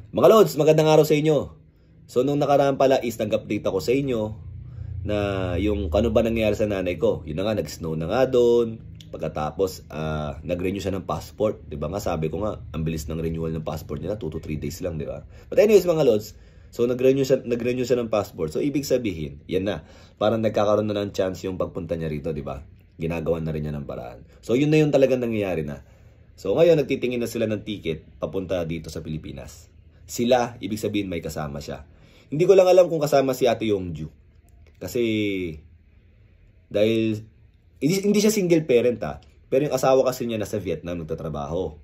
Mga Lods, magandang araw sa inyo. So nung nakaraan pala is nag-update ako sa inyo na yung ano ba nangyayari sa nanay ko. Yun na nga, nag-snow na nga doon. Pagkatapos, nag-renew siya ng passport. Diba nga, sabi ko nga, ang bilis ng renewal ng passport niya, 2 to 3 days lang, diba? But anyways mga Lods, so nag-renew siya ng passport. So ibig sabihin, yan na, parang nagkakaroon na ng chance yung pagpunta niya rito, diba? Ginagawa na rin niya ng paraan. So yun na yung talagang nangyayari na. So ngayon, nagtitingin na sila ng ticket papunta dito sa Pilipinas. Sila, ibig sabihin may kasama siya. Hindi ko lang alam kung kasama si Ate Yongju. Kasi, dahil, hindi siya single parent pero yung asawa kasi niya nasa Vietnam nagtatrabaho.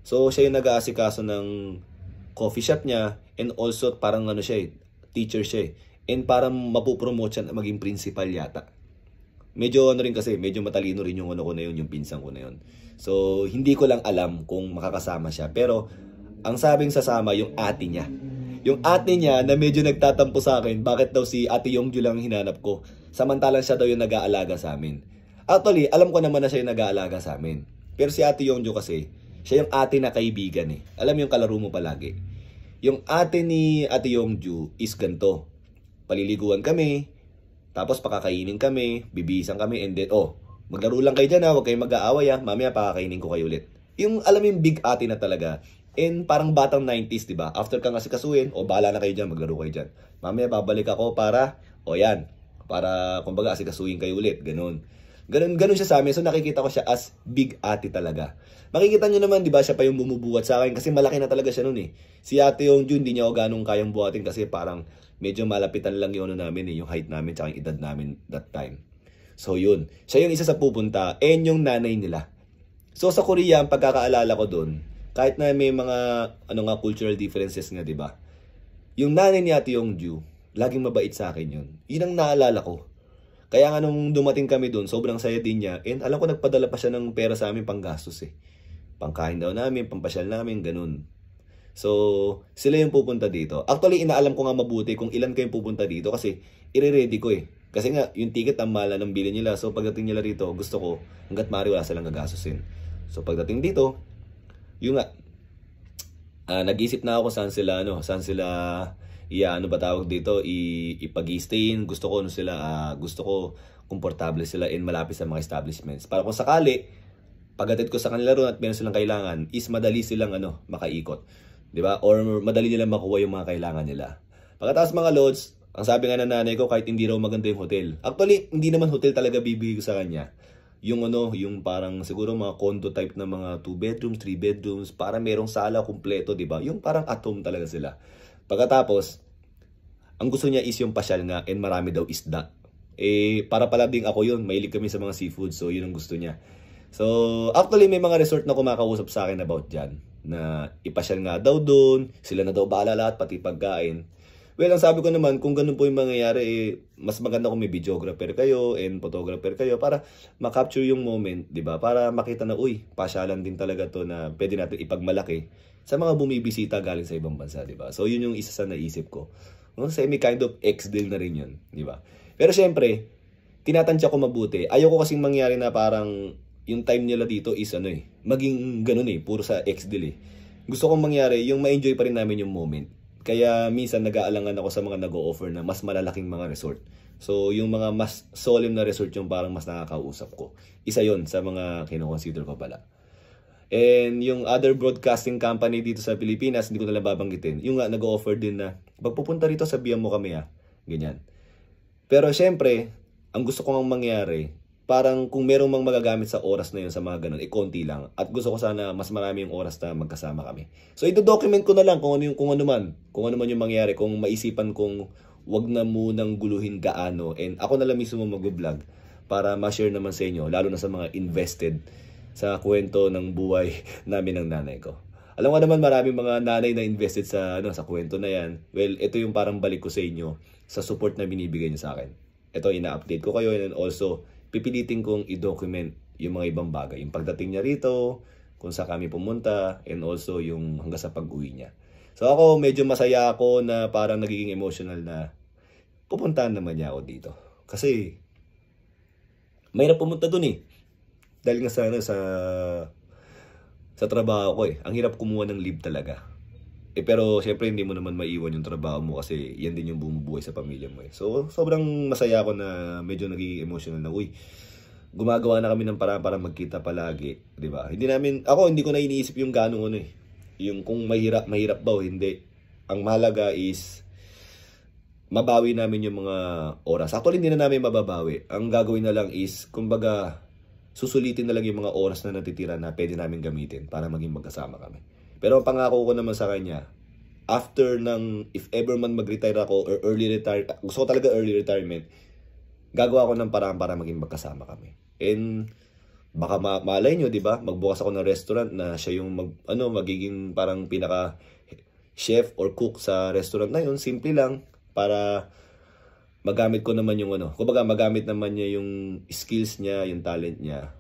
So, siya yung nag-aasikaso ng coffee shop niya and also parang teacher siya and parang mapupromote siya na maging principal yata. Medyo rin kasi, medyo matalino rin yung ko na yun, yung pinsan ko na yun. So, hindi ko lang alam kung makakasama siya. Pero, ang sabing sasama yung ate niya. Yung ate niya na medyo nagtatampo sa akin, bakit daw si Ate Yongju lang hinanap ko. Samantalang siya daw yung nag-aalaga sa amin. Actually, alam ko naman na siya yung nag-aalaga sa amin. Pero si Ate Yongju kasi, siya yung ate na kaibigan eh. Alam yung kalaro mo palagi. Yung ate ni Ate Yongju is ganito. Paliliguan kami, tapos pakakainin kami, bibihisan kami, and then, maglaro lang kayo dyan huwag kayong mag-aaway mamaya pakakainin ko kayo ulit. Yung, alam mo yung big ate na talaga. And parang batang 90s, diba? After kang asikasuhin, bahala na kayo dyan, maglaro kayo dyan. Mamaya babalik ako para, para kumbaga asikasuhin kayo ulit, ganun. Ganun siya sa amin, so nakikita ko siya as big ate talaga. Makikita nyo naman, diba, siya pa yung bumubuhat sa akin kasi malaki na talaga siya nun eh. Si Ate Yongju, hindi niya ako ganong kayang buhatin kasi parang medyo malapitan lang yung namin yung height namin tsaka yung edad namin that time. So yun, siya yung isa sa pupunta and yung nanay nila. So sa Korea, ang pagkakaalala ko dun, kahit na may mga cultural differences nga, 'di ba? Yung nanay ni Ate Yongju, laging mabait sa akin 'yun. 'Yun ang naalala ko. Kaya nga nung dumating kami doon, sobrang saya din niya. And alam ko nagpadala pa siya ng pera sa amin panggastos eh. Pangkain daw namin, pampasyal namin, ganun. So, sila yung pupunta dito. Actually, inaalam ko nga mabuti kung ilan kayong pupunta dito kasi ire-ready ko eh. Kasi nga, yung ticket ang mahal ng bilhin nila. So, pagdating nila rito, gusto ko, hanggat maaari wala silang gagastusin. So, pagdating dito, yung nga, nag-isip na ako saan sila ipag-i-stayin. Gusto ko gusto ko komportable sila and malapit sa mga establishments. Para kung sakali, pagdating ko sa kanila ron at meron silang kailangan, is madali silang makaikot. 'Di ba? Or madali nilang makuha yung mga kailangan nila. Pagkatapos mga Lods, ang sabi nga ng nanay ko, kahit hindi raw maganda yung hotel. Actually, hindi naman hotel talaga bibigay ko sa kanya. Yung yung parang siguro mga condo type na mga 2 bedrooms, 3 bedrooms, para merong sala kumpleto, 'di ba? Yung parang at home talaga sila. Pagkatapos, ang gusto niya is yung pasyal nga and marami daw isda. Para pala ding ako yun, mahilig kami sa mga seafood, so yun ang gusto niya. So, actually may mga resort na kumakausap sa akin about dyan, na ipasyal nga daw doon, sila na daw bahala lahat, pati pagkain. Well, ang sabi ko naman, kung ganun po yung mangyayari, mas maganda kung may videographer kayo and photographer kayo para makapture yung moment, di ba? Para makita na, pasyalan din talaga to na pwede natin ipagmalaki sa mga bumibisita galing sa ibang bansa, di ba? So, yun yung isa sa naisip ko. Semi kind of ex-deal na rin yun, di ba? Pero syempre, tinatansya ko mabuti. Ayoko kasing mangyari na parang yung time nila dito is maging ganun puro sa ex-deal Gusto kong mangyari, yung ma-enjoy pa rin namin yung moment. Kaya minsan nag-aalangan ako sa mga nag-o-offer na mas malalaking mga resort. So, yung mga mas solemn na resort yung parang mas nakakausap ko. Isa yon sa mga kino-consider ko pala. And yung other broadcasting company dito sa Pilipinas, hindi ko nalang babanggitin. Yung nga nag-o-offer din na, pagpupunta rito, sabihan mo kami Ganyan. Pero syempre, ang gusto ko nga mangyari, parang kung merong mga magagamit sa oras na yun sa mga ganun, konti lang. At gusto ko sana mas marami yung oras na magkasama kami. So, ito-document ko na lang kung ano man yung mangyari. Kung maisipan kong wag na munang guluhin gaano. And ako na lang mismo mag-vlog para ma-share naman sa inyo, lalo na sa mga invested sa kwento ng buhay namin ng nanay ko. Alam ko naman maraming mga nanay na invested sa kwento na yan. Well, ito yung parang balik ko sa inyo sa support na binibigay niyo sa akin. Ito, ina-update ko kayo and also pipilitin kong i-document yung mga ibang bagay. Yung pagdating niya rito, kung saan kami pumunta, and also yung hanggang sa pag-uwi niya. So ako, medyo masaya ako na parang nagiging emotional na pupuntahan naman niya ako dito. Kasi, mahirap pumunta dun Dahil nga sa trabaho ko Ang hirap kumuha ng leave talaga. Pero syempre hindi mo naman maiwan yung trabaho mo kasi yan din yung bumubuhay sa pamilya mo eh. So sobrang masaya ako na medyo naging emotional na, uy, gumagawa na kami ng paraan para magkita palagi, 'di ba? Hindi ko na iniisip yung ganong ano eh. Yung kung mahirap ba o hindi. Ang mahalaga is mabawi namin yung mga oras. Actually, hindi na namin mababawi. Ang gagawin na lang is, kumbaga, susulitin na lang yung mga oras na natitira na pwede namin gamitin para maging magkasama kami. Pero ang pangako ko naman sa kanya, after if ever man mag-retire ako or gusto ko talaga early retirement, gagawa ko ng paraan para maging magkasama kami. And baka malay nyo, di ba? Magbukas ako ng restaurant na siya yung magiging parang pinaka chef or cook sa restaurant na yun. Simple lang para magamit ko naman yung kumbaga magamit naman niya yung skills niya, yung talent niya.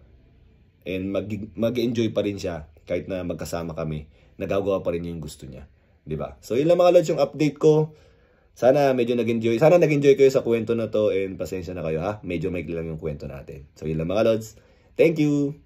And mag-enjoy pa rin siya kahit na magkasama kami. Nagagawa pa rin niya yung gusto niya, 'di ba? So yun lang mga lods yung update ko. Sana nag-enjoy kayo sa kwento na to, and pasensya na kayo ha. Medyo maikli lang yung kwento natin. So yun lang mga lods. Thank you.